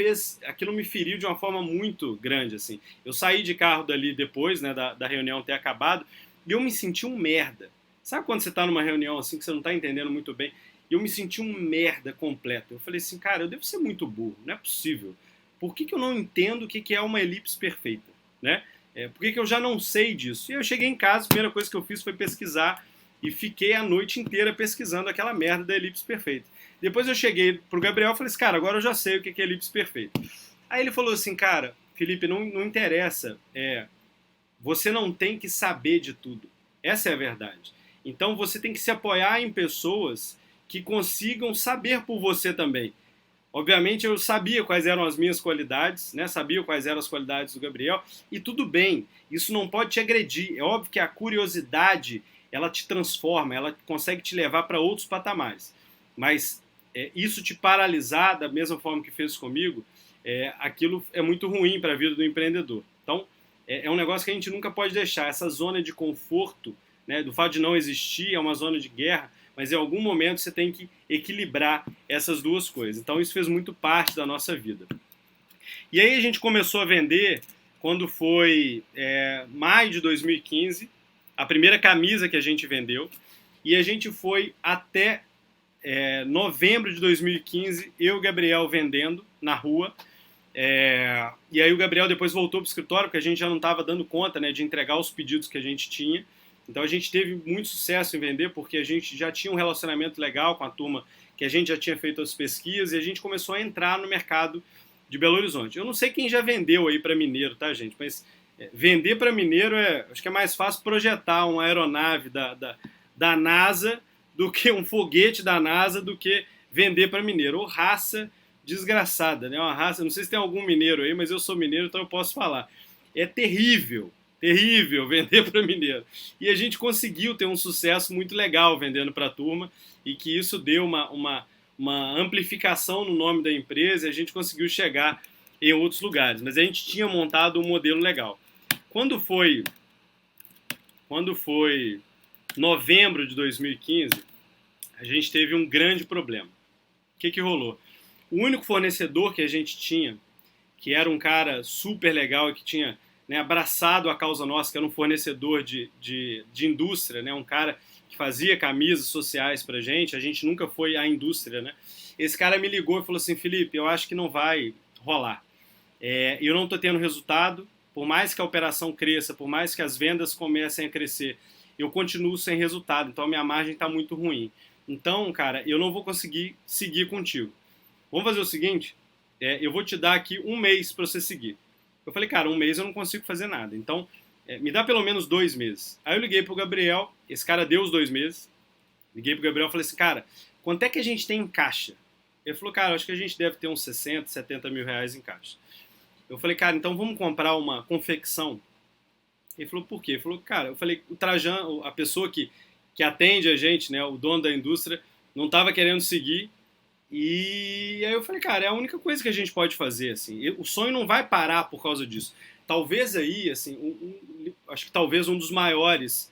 Speaker 2: me feriu de uma forma muito grande, assim. Eu saí de carro dali depois, né, da reunião ter acabado, e eu me senti um merda. Sabe quando você tá numa reunião assim que você não tá entendendo muito bem? E eu me senti um merda completo. Eu falei assim, cara, eu devo ser muito burro, não é possível. Por que eu não entendo o que é uma elipse perfeita, né? Por que eu já não sei disso? E eu cheguei em casa, a primeira coisa que eu fiz foi pesquisar e fiquei a noite inteira pesquisando aquela merda da elipse perfeita. Depois eu cheguei pro Gabriel e falei assim, cara, agora eu já sei o que é elipse perfeita. Aí ele falou assim, cara, Felipe, não interessa, você não tem que saber de tudo. Essa é a verdade. Então você tem que se apoiar em pessoas que consigam saber por você também. Obviamente eu sabia quais eram as minhas qualidades, né? Sabia quais eram as qualidades do Gabriel, e tudo bem, isso não pode te agredir. É óbvio que a curiosidade, ela te transforma, ela consegue te levar para outros patamares. Mas isso te paralisar da mesma forma que fez comigo, aquilo é muito ruim para a vida do empreendedor. Então, é um negócio que a gente nunca pode deixar. Essa zona de conforto, né, do fato de não existir, é uma zona de guerra, mas em algum momento você tem que equilibrar essas duas coisas. Então isso fez muito parte da nossa vida. E aí a gente começou a vender quando foi maio de 2015, a primeira camisa que a gente vendeu, e a gente foi até novembro de 2015, eu e o Gabriel vendendo na rua. E aí o Gabriel depois voltou para o escritório, porque a gente já não estava dando conta, né, de entregar os pedidos que a gente tinha. Então a gente teve muito sucesso em vender, porque a gente já tinha um relacionamento legal com a turma, que a gente já tinha feito as pesquisas, e a gente começou a entrar no mercado de Belo Horizonte. Eu não sei quem já vendeu aí para mineiro, tá, gente? Mas vender para mineiro, acho que é mais fácil projetar uma aeronave da NASA do que um foguete da NASA, do que vender para mineiro. Ou raça desgraçada, né? Uma raça, não sei se tem algum mineiro aí, mas eu sou mineiro, então eu posso falar. É terrível vender para mineiro. E a gente conseguiu ter um sucesso muito legal vendendo para a turma, e que isso deu uma amplificação no nome da empresa, e a gente conseguiu chegar em outros lugares. Mas a gente tinha montado um modelo legal. Quando foi novembro de 2015, a gente teve um grande problema. O que rolou? O único fornecedor que a gente tinha, que era um cara super legal e que tinha, né, abraçado a causa nossa, que era um fornecedor de indústria, né, um cara que fazia camisas sociais pra gente, a gente nunca foi à indústria, né? Esse cara me ligou e falou assim, Felipe, eu acho que não vai rolar. Eu não tô tendo resultado, por mais que a operação cresça, por mais que as vendas comecem a crescer, eu continuo sem resultado, então a minha margem está muito ruim. Então, cara, eu não vou conseguir seguir contigo. Vamos fazer o seguinte, eu vou te dar aqui 1 mês para você seguir. Eu falei, cara, 1 mês eu não consigo fazer nada, então me dá pelo menos 2 meses. Aí eu liguei pro Gabriel, esse cara deu os 2 meses, liguei pro Gabriel e falei assim, cara, quanto é que a gente tem em caixa? Ele falou, cara, acho que a gente deve ter uns 60, 70 mil reais em caixa. Eu falei, cara, então vamos comprar uma confecção. Ele falou, por quê? Ele falou, cara, eu falei, o Trajan, a pessoa que atende a gente, né, o dono da indústria, não estava querendo seguir. E aí eu falei, cara, é a única coisa que a gente pode fazer, assim. O sonho não vai parar por causa disso. Talvez aí, assim, acho que talvez um dos maiores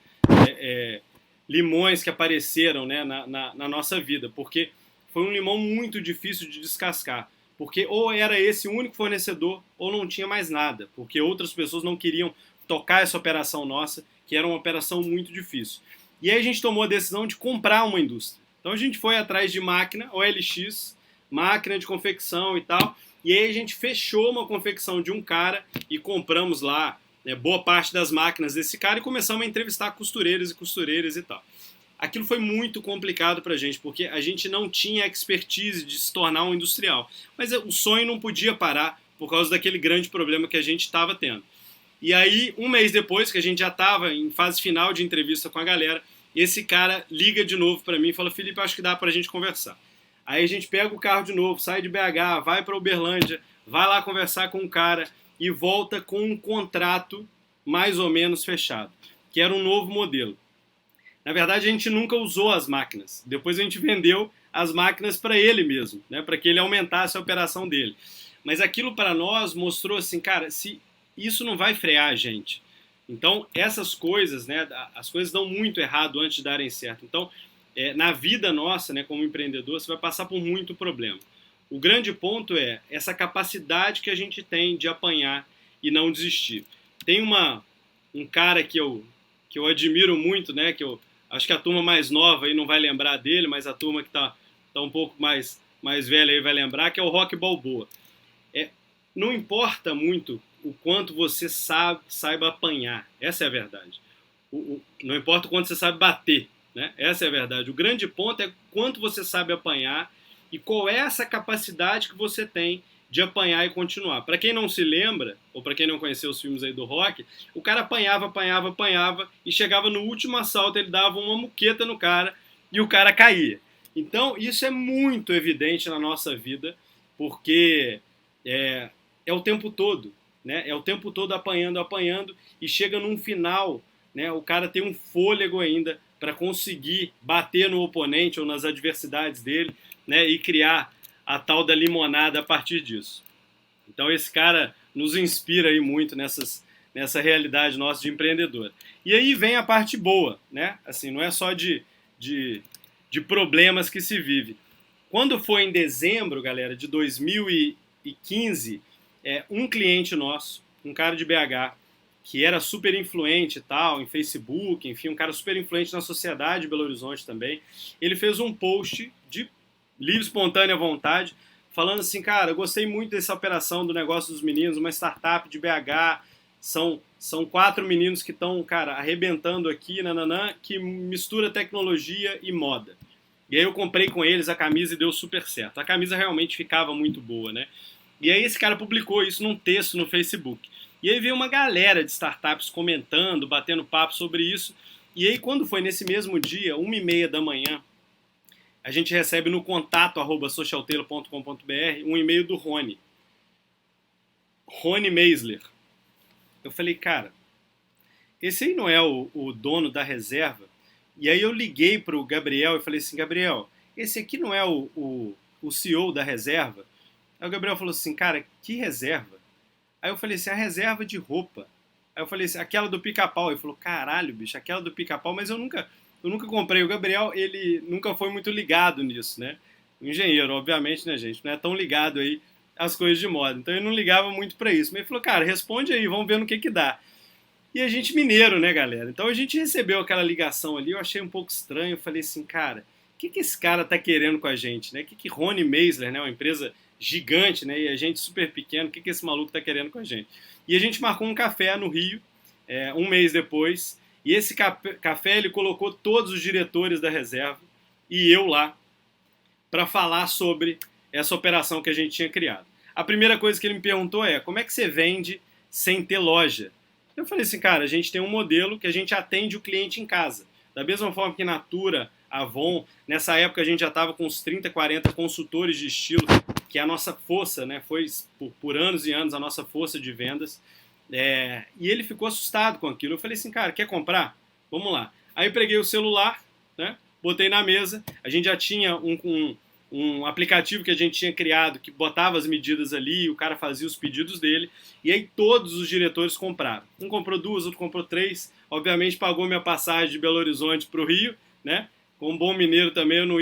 Speaker 2: limões que apareceram, né, na nossa vida, porque foi um limão muito difícil de descascar. Porque ou era esse o único fornecedor, ou não tinha mais nada, porque outras pessoas não queriam tocar essa operação nossa, que era uma operação muito difícil. E aí a gente tomou a decisão de comprar uma indústria. Então a gente foi atrás de máquina, OLX, máquina de confecção e tal, e aí a gente fechou uma confecção de um cara e compramos lá, né, boa parte das máquinas desse cara, e começamos a entrevistar costureiros e costureiras e tal. Aquilo foi muito complicado pra gente, porque a gente não tinha expertise de se tornar um industrial. Mas o sonho não podia parar por causa daquele grande problema que a gente estava tendo. E aí, 1 mês depois, que a gente já estava em fase final de entrevista com a galera, esse cara liga de novo para mim e fala, Felipe, acho que dá pra gente conversar. Aí a gente pega o carro de novo, sai de BH, vai para Uberlândia, vai lá conversar com o cara e volta com um contrato mais ou menos fechado, que era um novo modelo. Na verdade, a gente nunca usou as máquinas. Depois a gente vendeu as máquinas para ele mesmo, né, para que ele aumentasse a operação dele. Mas aquilo para nós mostrou assim, cara, se isso não vai frear a gente. Então, essas coisas, né, as coisas dão muito errado antes de darem certo. Então, na vida nossa, né, como empreendedor, você vai passar por muito problema. O grande ponto é essa capacidade que a gente tem de apanhar e não desistir. Tem um cara que eu admiro muito, né, que eu acho que a turma mais nova aí não vai lembrar dele, mas a turma que tá um pouco mais velha aí vai lembrar, que é o Rocky Balboa. É, não importa muito o quanto você saiba apanhar, essa é a verdade. Não importa o quanto você sabe bater, né? Essa é a verdade. O grande ponto é quanto você sabe apanhar e qual é essa capacidade que você tem de apanhar e continuar. Para quem não se lembra, ou para quem não conheceu os filmes aí do Rock, o cara apanhava e chegava no último assalto, ele dava uma muqueta no cara e o cara caía. Então, isso é muito evidente na nossa vida, porque é o tempo todo, né? É o tempo todo apanhando, e chega num final, né? O cara tem um fôlego ainda para conseguir bater no oponente ou nas adversidades dele, né? E criar a tal da limonada a partir disso. Então esse cara nos inspira aí muito nessa realidade nossa de empreendedor. E aí vem a parte boa, né? Assim, não é só de problemas que se vive. Quando foi em dezembro, galera, de 2015, um cliente nosso, um cara de BH, que era super influente e tal, em Facebook, enfim, um cara super influente na sociedade de Belo Horizonte também, ele fez um post de livre, espontânea vontade, falando assim, cara, eu gostei muito dessa operação do negócio dos meninos, uma startup de BH, são 4 meninos que estão, cara, arrebentando aqui, nananã, que mistura tecnologia e moda. E aí eu comprei com eles a camisa e deu super certo. A camisa realmente ficava muito boa, né? E aí esse cara publicou isso num texto no Facebook. E aí veio uma galera de startups comentando, batendo papo sobre isso. E aí quando foi nesse mesmo dia, 1h30 da manhã, a gente recebe no contato@socialtailor.com.br um e-mail do Rony Meisler. Eu falei, cara, esse aí não é o dono da reserva? E aí eu liguei para o Gabriel e falei assim, Gabriel, esse aqui não é o CEO da reserva? Aí o Gabriel falou assim, cara, que reserva? Aí eu falei assim, a reserva de roupa. Aí eu falei assim, aquela do Pica-Pau. Ele falou, caralho, bicho, aquela do Pica-Pau, mas eu nunca comprei. O Gabriel, ele nunca foi muito ligado nisso, né? O engenheiro, obviamente, né, gente? Não é tão ligado aí às coisas de moda. Então ele não ligava muito para isso. Mas ele falou, cara, responde aí, vamos ver no que dá. E a gente mineiro, né, galera? Então a gente recebeu aquela ligação ali, eu achei um pouco estranho. Eu falei assim, cara, o que esse cara tá querendo com a gente, né? O que Rony Meisler, né, uma empresa gigante, né, e a gente super pequeno, o que esse maluco tá querendo com a gente? E a gente marcou um café no Rio, um mês depois, e esse café ele colocou todos os diretores da reserva e eu lá para falar sobre essa operação que a gente tinha criado. A primeira coisa que ele me perguntou é, como é que você vende sem ter loja? Eu falei assim, cara, a gente tem um modelo que a gente atende o cliente em casa. Da mesma forma que Natura, Avon, nessa época a gente já estava com uns 30, 40 consultores de estilo, que é a nossa força, né? Foi por anos e anos a nossa força de vendas. E ele ficou assustado com aquilo. Eu falei assim, cara, quer comprar? Vamos lá. Aí eu peguei o celular, né? Botei na mesa. A gente já tinha um aplicativo que a gente tinha criado que botava as medidas ali, o cara fazia os pedidos dele, e aí todos os diretores compraram. Um comprou 2, outro comprou 3, obviamente pagou minha passagem de Belo Horizonte para o Rio, né? Como um bom mineiro também eu não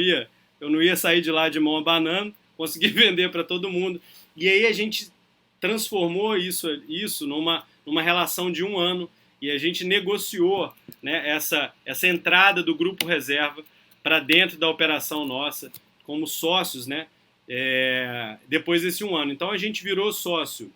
Speaker 2: ia sair de lá de mão abanando, consegui vender para todo mundo. E aí a gente transformou isso numa relação de 1 ano, e a gente negociou, né, essa entrada do grupo reserva para dentro da operação nossa, como sócios, né? Depois desse 1 ano. Então a gente virou sócio.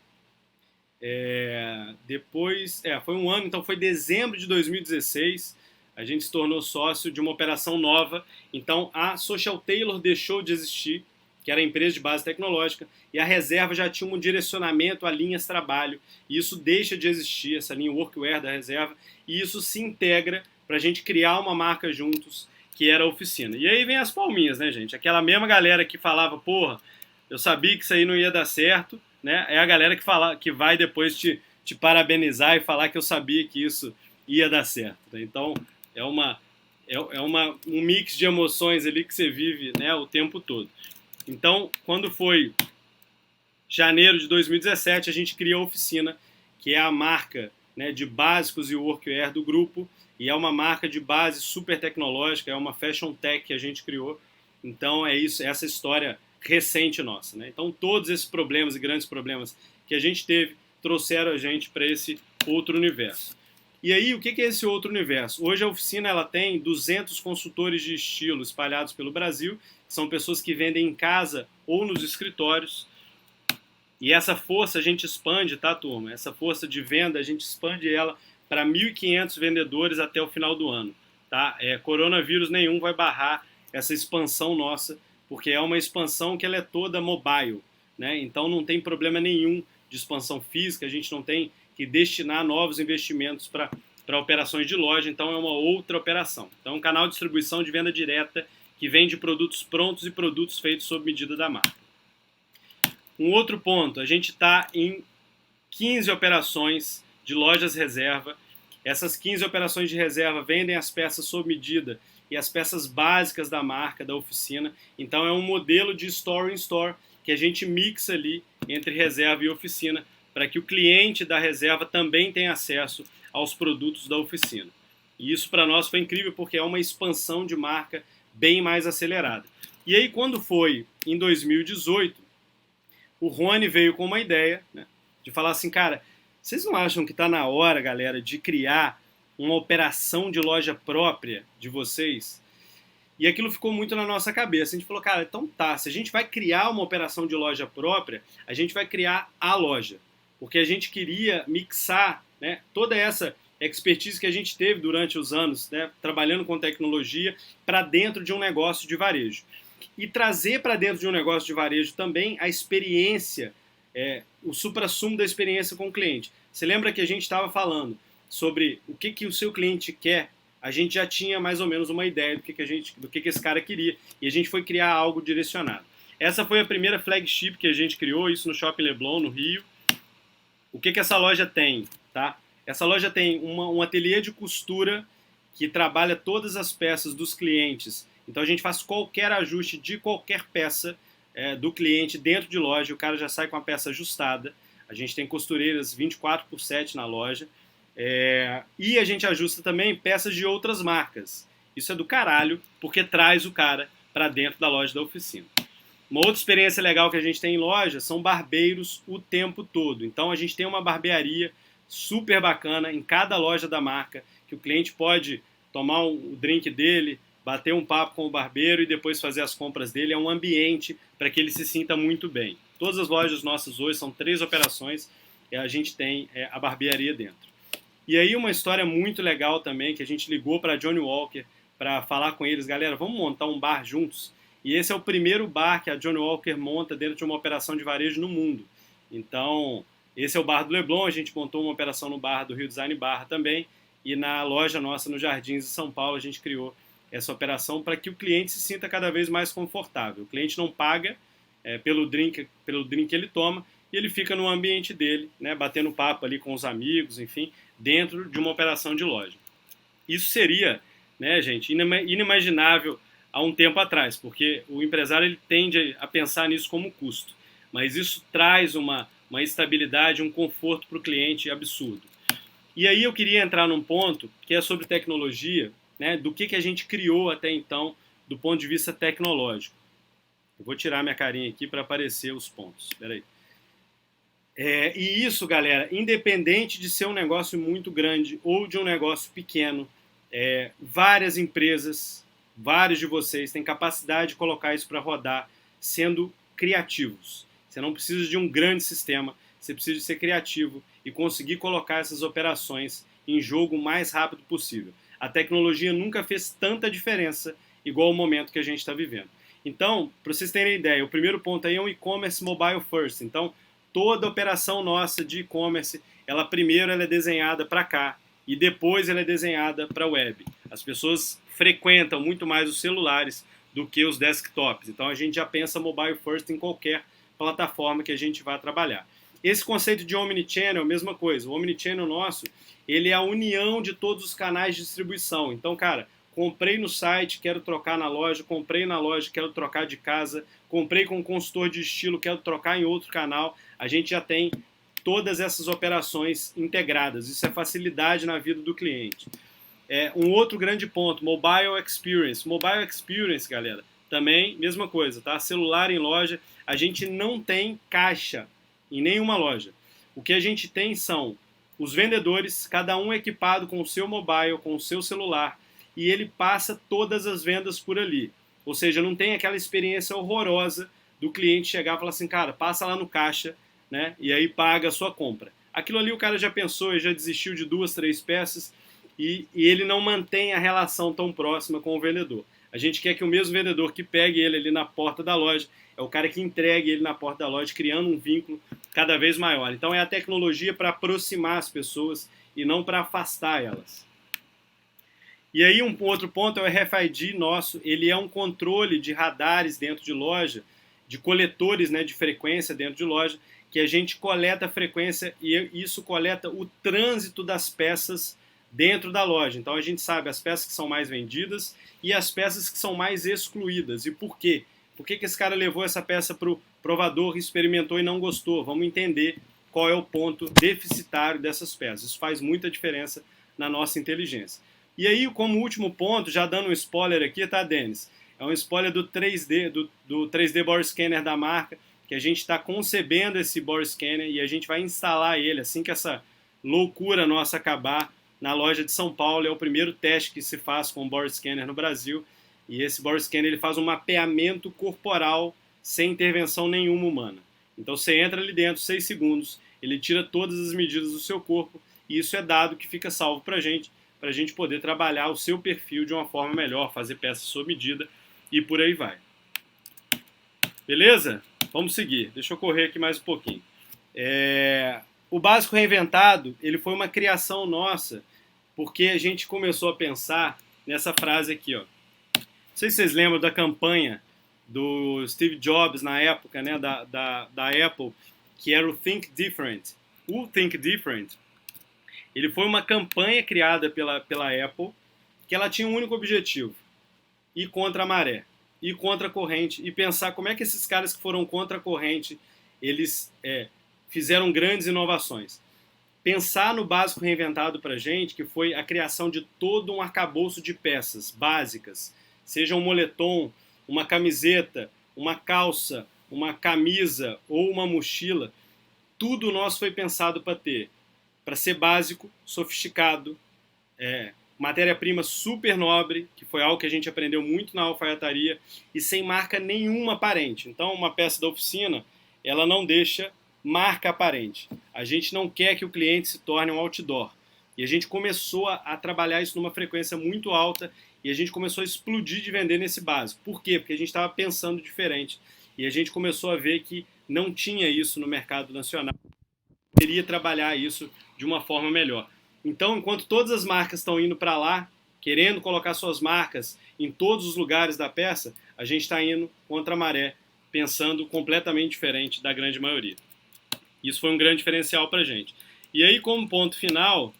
Speaker 2: Foi 1 ano, então foi dezembro de 2016. A gente se tornou sócio de uma operação nova. Então a Social Tailor deixou de existir, que era a empresa de base tecnológica, e a reserva já tinha um direcionamento a linhas trabalho. E isso deixa de existir, essa linha workwear da reserva, e isso se integra para a gente criar uma marca juntos, que era a oficina. E aí vem as palminhas, né, gente? Aquela mesma galera que falava, porra, eu sabia que isso aí não ia dar certo, né? É a galera que vai depois te parabenizar e falar que eu sabia que isso ia dar certo. Né? Então, um mix de emoções ali que você vive, né, o tempo todo. Então, quando foi janeiro de 2017, a gente criou a oficina, que é a marca né, de básicos e workwear do grupo, e é uma marca de base super tecnológica, é uma fashion tech que a gente criou. Então é isso, essa história recente nossa, né? Então todos esses problemas e grandes problemas que a gente teve trouxeram a gente para esse outro universo. E aí, o que é esse outro universo? Hoje a oficina ela tem 200 consultores de estilo espalhados pelo Brasil, que são pessoas que vendem em casa ou nos escritórios. E essa força a gente expande, tá, turma? Essa força de venda, a gente expande ela para 1.500 vendedores até o final do ano. Tá? Coronavírus nenhum vai barrar essa expansão nossa, porque é uma expansão que ela é toda mobile, né? Então não tem problema nenhum de expansão física, a gente não tem que destinar novos investimentos para operações de loja, então é uma outra operação. Então é um canal de distribuição de venda direta que vende produtos prontos e produtos feitos sob medida da marca. Um outro ponto, a gente está em 15 operações de lojas reserva. Essas 15 operações de reserva vendem as peças sob medida e as peças básicas da marca, da oficina. Então é um modelo de store in store que a gente mixa ali entre reserva e oficina para que o cliente da reserva também tenha acesso aos produtos da oficina. E isso para nós foi incrível porque é uma expansão de marca bem mais acelerada. E aí quando foi em 2018, o Rony veio com uma ideia, né, de falar assim, cara, vocês não acham que está na hora, galera, de criar uma operação de loja própria de vocês? E aquilo ficou muito na nossa cabeça. A gente falou, cara, então tá, se a gente vai criar uma operação de loja própria, a gente vai criar a loja. Porque a gente queria mixar, né, toda essa expertise que a gente teve durante os anos, né, trabalhando com tecnologia, para dentro de um negócio de varejo. E trazer para dentro de um negócio de varejo também a experiência, o suprassumo da experiência com o cliente. Você lembra que a gente estava falando sobre o que o seu cliente quer? A gente já tinha mais ou menos uma ideia do que esse cara queria e a gente foi criar algo direcionado. Essa foi a primeira flagship que a gente criou, isso no Shopping Leblon, no Rio. O que essa loja tem? Tá? Essa loja tem um ateliê de costura que trabalha todas as peças dos clientes. Então a gente faz qualquer ajuste de qualquer peça do cliente dentro de loja, o cara já sai com a peça ajustada. A gente tem costureiras 24/7 na loja. E a gente ajusta também peças de outras marcas. Isso é do caralho, porque traz o cara para dentro da loja da oficina. Uma outra experiência legal que a gente tem em loja são barbeiros o tempo todo. Então a gente tem uma barbearia super bacana em cada loja da marca, que o cliente pode tomar o drink dele, bater um papo com o barbeiro e depois fazer as compras dele. É um ambiente para que ele se sinta muito bem. Todas as lojas nossas hoje são 3 operações e a gente tem a barbearia dentro. E aí uma história muito legal também, que a gente ligou para Johnny Walker para falar com eles, galera, vamos montar um bar juntos? E esse é o primeiro bar que a Johnny Walker monta dentro de uma operação de varejo no mundo. Então, esse é o bar do Leblon, a gente montou uma operação no bar do Rio Design Barra também, e na loja nossa no Jardins de São Paulo a gente criou essa operação para que o cliente se sinta cada vez mais confortável. O cliente não paga pelo drink que ele toma, e ele fica no ambiente dele, né, batendo papo ali com os amigos, enfim, dentro de uma operação de loja. Isso seria, né, gente, inimaginável há um tempo atrás, porque o empresário ele tende a pensar nisso como custo, mas isso traz uma estabilidade, um conforto para o cliente absurdo. E aí eu queria entrar num ponto que é sobre tecnologia, né, do que a gente criou até então do ponto de vista tecnológico. Eu vou tirar minha carinha aqui para aparecer os pontos. Espera aí. E isso, galera, independente de ser um negócio muito grande ou de um negócio pequeno, várias empresas, vários de vocês têm capacidade de colocar isso para rodar sendo criativos. Você não precisa de um grande sistema, você precisa de ser criativo e conseguir colocar essas operações em jogo o mais rápido possível. A tecnologia nunca fez tanta diferença igual o momento que a gente está vivendo. Então, para vocês terem ideia, o primeiro ponto aí é um e-commerce mobile first. Então, toda operação nossa de e-commerce, primeiro ela é desenhada para cá e depois ela é desenhada para a web. As pessoas frequentam muito mais os celulares do que os desktops. Então a gente já pensa mobile first em qualquer plataforma que a gente vai trabalhar. Esse conceito de omnichannel é a mesma coisa. O omnichannel nosso, ele é a união de todos os canais de distribuição. Então, cara, comprei no site, quero trocar na loja, comprei na loja, quero trocar de casa, comprei com um consultor de estilo, quero trocar em outro canal. A gente já tem todas essas operações integradas. Isso é facilidade na vida do cliente. Um outro grande ponto, Mobile Experience. Mobile Experience, galera, também mesma coisa, tá? Celular em loja, a gente não tem caixa em nenhuma loja. O que a gente tem são os vendedores, cada um equipado com o seu mobile, com o seu celular, e ele passa todas as vendas por ali. Ou seja, não tem aquela experiência horrorosa do cliente chegar e falar assim, cara, passa lá no caixa, né? E aí paga a sua compra. Aquilo ali o cara já pensou e já desistiu de 2, 3 peças e ele não mantém a relação tão próxima com o vendedor. A gente quer que o mesmo vendedor que pegue ele ali na porta da loja é o cara que entregue ele na porta da loja, criando um vínculo cada vez maior. Então é a tecnologia para aproximar as pessoas e não para afastar elas. E aí um outro ponto é o RFID nosso, ele é um controle de radares dentro de loja, de coletores, né, de frequência dentro de loja, que a gente coleta a frequência e isso coleta o trânsito das peças dentro da loja. Então a gente sabe as peças que são mais vendidas e as peças que são mais excluídas. E por quê? Por que esse cara levou essa peça para o provador, experimentou e não gostou? Vamos entender qual é o ponto deficitário dessas peças. Isso faz muita diferença na nossa inteligência. E aí, como último ponto, já dando um spoiler aqui, tá, Denis? É um spoiler do 3D, do 3D Bore Scanner da marca, que a gente está concebendo esse Bore Scanner e a gente vai instalar ele assim que essa loucura nossa acabar na loja de São Paulo. É o primeiro teste que se faz com o Bore Scanner no Brasil. E esse Bore Scanner ele faz um mapeamento corporal sem intervenção nenhuma humana. Então você entra ali dentro, 6 segundos, ele tira todas as medidas do seu corpo e isso é dado que fica salvo para a gente poder trabalhar o seu perfil de uma forma melhor, fazer peças sob medida e por aí vai. Beleza? Vamos seguir. Deixa eu correr aqui mais um pouquinho. O Básico Reinventado, ele foi uma criação nossa, porque a gente começou a pensar nessa frase aqui, ó. Não sei se vocês lembram da campanha do Steve Jobs na época, né, da Apple, que era o Think Different. O Think Different, ele foi uma campanha criada pela Apple, que ela tinha um único objetivo: ir contra a maré, ir contra a corrente e pensar como é que esses caras que foram contra a corrente, eles fizeram grandes inovações. Pensar no Básico Reinventado para a gente, que foi a criação de todo um arcabouço de peças básicas, seja um moletom, uma camiseta, uma calça, uma camisa ou uma mochila, tudo nosso foi pensado para ser básico, sofisticado, matéria-prima super nobre, que foi algo que a gente aprendeu muito na alfaiataria, e sem marca nenhuma aparente. Então, uma peça da oficina, ela não deixa marca aparente. A gente não quer que o cliente se torne um outdoor. E a gente começou a trabalhar isso numa frequência muito alta e a gente começou a explodir de vender nesse básico. Por quê? Porque a gente estava pensando diferente. E a gente começou a ver que não tinha isso no mercado nacional. Poderia trabalhar isso de uma forma melhor. Então, enquanto todas as marcas estão indo para lá, querendo colocar suas marcas em todos os lugares da peça, a gente está indo contra a maré, pensando completamente diferente da grande maioria. Isso foi um grande diferencial para a gente. E aí, como ponto final,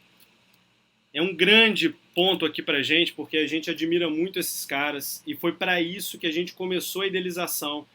Speaker 2: é um grande ponto aqui para a gente, porque a gente admira muito esses caras, e foi para isso que a gente começou a idealização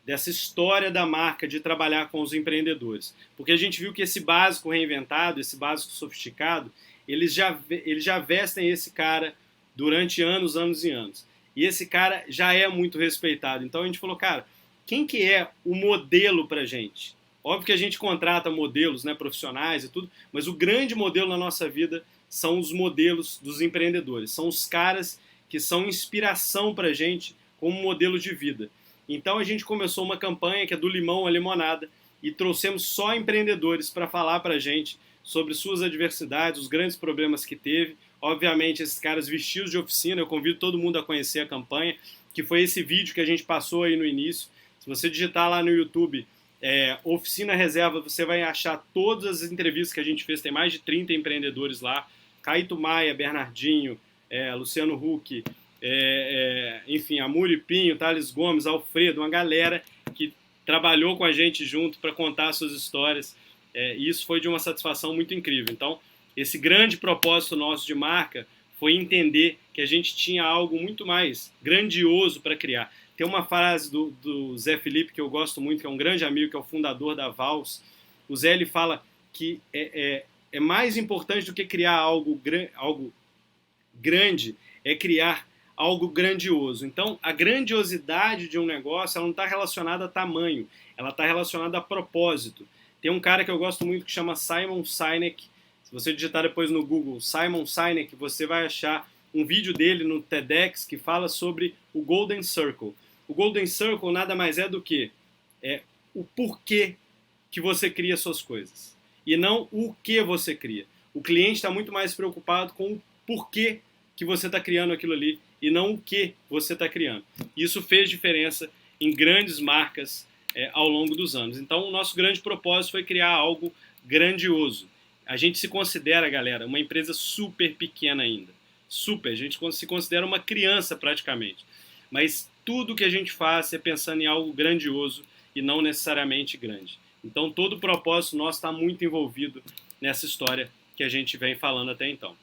Speaker 2: dessa história da marca de trabalhar com os empreendedores. Porque a gente viu que esse básico reinventado, esse básico sofisticado, eles já vestem esse cara durante anos, anos e anos. E esse cara já é muito respeitado. Então a gente falou, cara, quem que é o modelo para a gente? Óbvio que a gente contrata modelos, né, profissionais e tudo, mas o grande modelo na nossa vida são os modelos dos empreendedores. São os caras que são inspiração para a gente como modelo de vida. Então a gente começou uma campanha que é do limão à limonada e trouxemos só empreendedores para falar para a gente sobre suas adversidades, os grandes problemas que teve. Obviamente esses caras vestidos de oficina, eu convido todo mundo a conhecer a campanha, que foi esse vídeo que a gente passou aí no início. Se você digitar lá no YouTube Oficina Reserva, você vai achar todas as entrevistas que a gente fez, tem mais de 30 empreendedores lá, Caíto Maia, Bernardinho, Luciano Huck, enfim, Amuri Pinho, Thales Gomes, Alfredo, uma galera que trabalhou com a gente junto para contar suas histórias, e isso foi de uma satisfação muito incrível. Então, esse grande propósito nosso de marca foi entender que a gente tinha algo muito mais grandioso para criar. Tem uma frase do Zé Felipe que eu gosto muito, que é um grande amigo, que é o fundador da Vals. O Zé, ele fala que é mais importante do que criar algo grande, é criar algo grandioso. Então, a grandiosidade de um negócio, ela não está relacionada a tamanho, ela está relacionada a propósito. Tem um cara que eu gosto muito que chama Simon Sinek. Se você digitar depois no Google Simon Sinek, você vai achar um vídeo dele no TEDx que fala sobre o Golden Circle. O Golden Circle nada mais é do que o porquê que você cria suas coisas e não o que você cria. O cliente está muito mais preocupado com o porquê que você está criando aquilo ali e não o que você está criando. Isso fez diferença em grandes marcas ao longo dos anos. Então, o nosso grande propósito foi criar algo grandioso. A gente se considera, galera, uma empresa super pequena ainda. Super, a gente se considera uma criança praticamente. Mas tudo que a gente faz é pensando em algo grandioso e não necessariamente grande. Então, todo o propósito nosso está muito envolvido nessa história que a gente vem falando até então.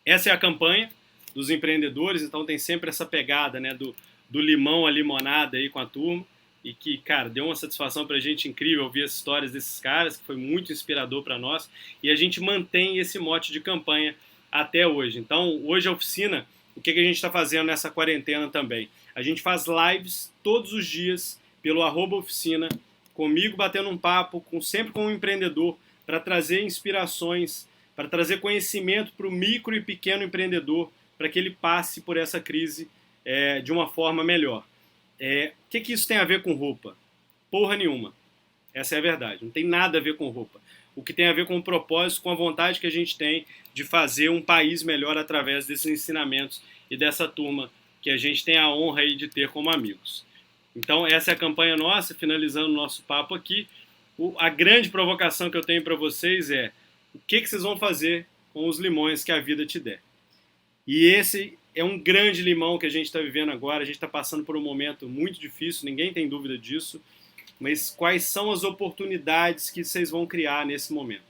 Speaker 2: Essa é a campanha dos empreendedores, então tem sempre essa pegada, né, do limão à limonada aí com a turma, e que, cara, deu uma satisfação pra gente incrível ouvir as histórias desses caras, que foi muito inspirador para nós, e a gente mantém esse mote de campanha até hoje. Então, hoje a oficina, o que a gente está fazendo nessa quarentena também? A gente faz lives todos os dias pelo @oficina, comigo batendo um papo, sempre com um empreendedor, para trazer inspirações, para trazer conhecimento para o micro e pequeno empreendedor, para que ele passe por essa crise de uma forma melhor. O que isso tem a ver com roupa? Porra nenhuma. Essa é a verdade. Não tem nada a ver com roupa. O que tem a ver com o propósito, com a vontade que a gente tem de fazer um país melhor através desses ensinamentos e dessa turma que a gente tem a honra aí de ter como amigos. Então, essa é a campanha nossa, finalizando o nosso papo aqui. A grande provocação que eu tenho para vocês é: o que vocês vão fazer com os limões que a vida te der? E esse é um grande limão que a gente está vivendo agora. A gente está passando por um momento muito difícil, ninguém tem dúvida disso. Mas quais são as oportunidades que vocês vão criar nesse momento?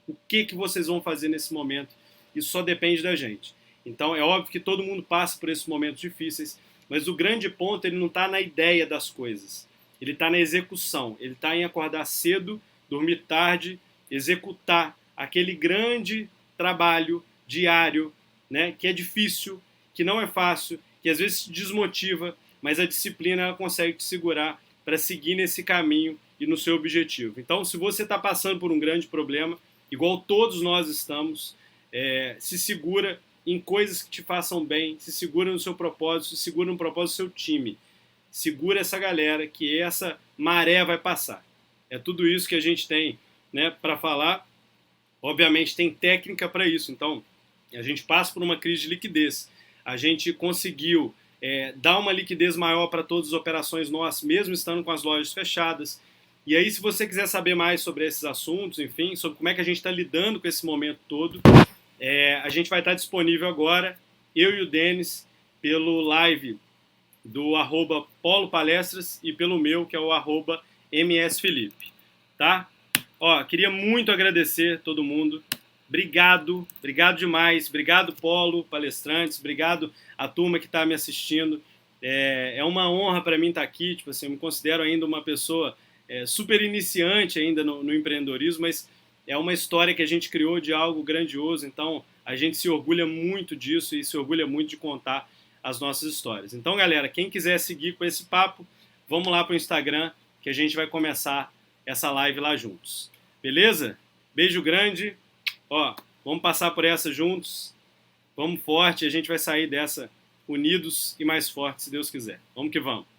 Speaker 2: O que vocês vão fazer nesse momento? Isso só depende da gente. Então, é óbvio que todo mundo passa por esses momentos difíceis, mas o grande ponto, ele não está na ideia das coisas. Ele está na execução. Ele está em acordar cedo, dormir tarde, executar aquele grande trabalho diário, né, que é difícil, que não é fácil, que às vezes te desmotiva, mas a disciplina ela consegue te segurar para seguir nesse caminho e no seu objetivo. Então, se você está passando por um grande problema, igual todos nós estamos, se segura em coisas que te façam bem, se segura no seu propósito, se segura no propósito do seu time. Segura essa galera, que essa maré vai passar. É tudo isso que a gente tem, né, para falar. Obviamente tem técnica para isso. Então, a gente passa por uma crise de liquidez. A gente conseguiu dar uma liquidez maior para todas as operações nossas, mesmo estando com as lojas fechadas. E aí, se você quiser saber mais sobre esses assuntos, enfim, sobre como é que a gente está lidando com esse momento todo, a gente vai estar disponível agora, eu e o Denis, pelo live do @polopalestras e pelo meu, que é o @msfelipe, tá? Ó, queria muito agradecer todo mundo. Obrigado demais. Obrigado, Polo, palestrantes. Obrigado a turma que está me assistindo. É uma honra para mim estar aqui. Tipo assim, eu me considero ainda uma pessoa super iniciante ainda no empreendedorismo, mas é uma história que a gente criou de algo grandioso. Então, a gente se orgulha muito disso e se orgulha muito de contar as nossas histórias. Então, galera, quem quiser seguir com esse papo, vamos lá para o Instagram, que a gente vai começar essa live lá juntos. Beleza? Beijo grande. Ó, vamos passar por essa juntos. Vamos forte, a gente vai sair dessa unidos e mais fortes, se Deus quiser. Vamos que vamos.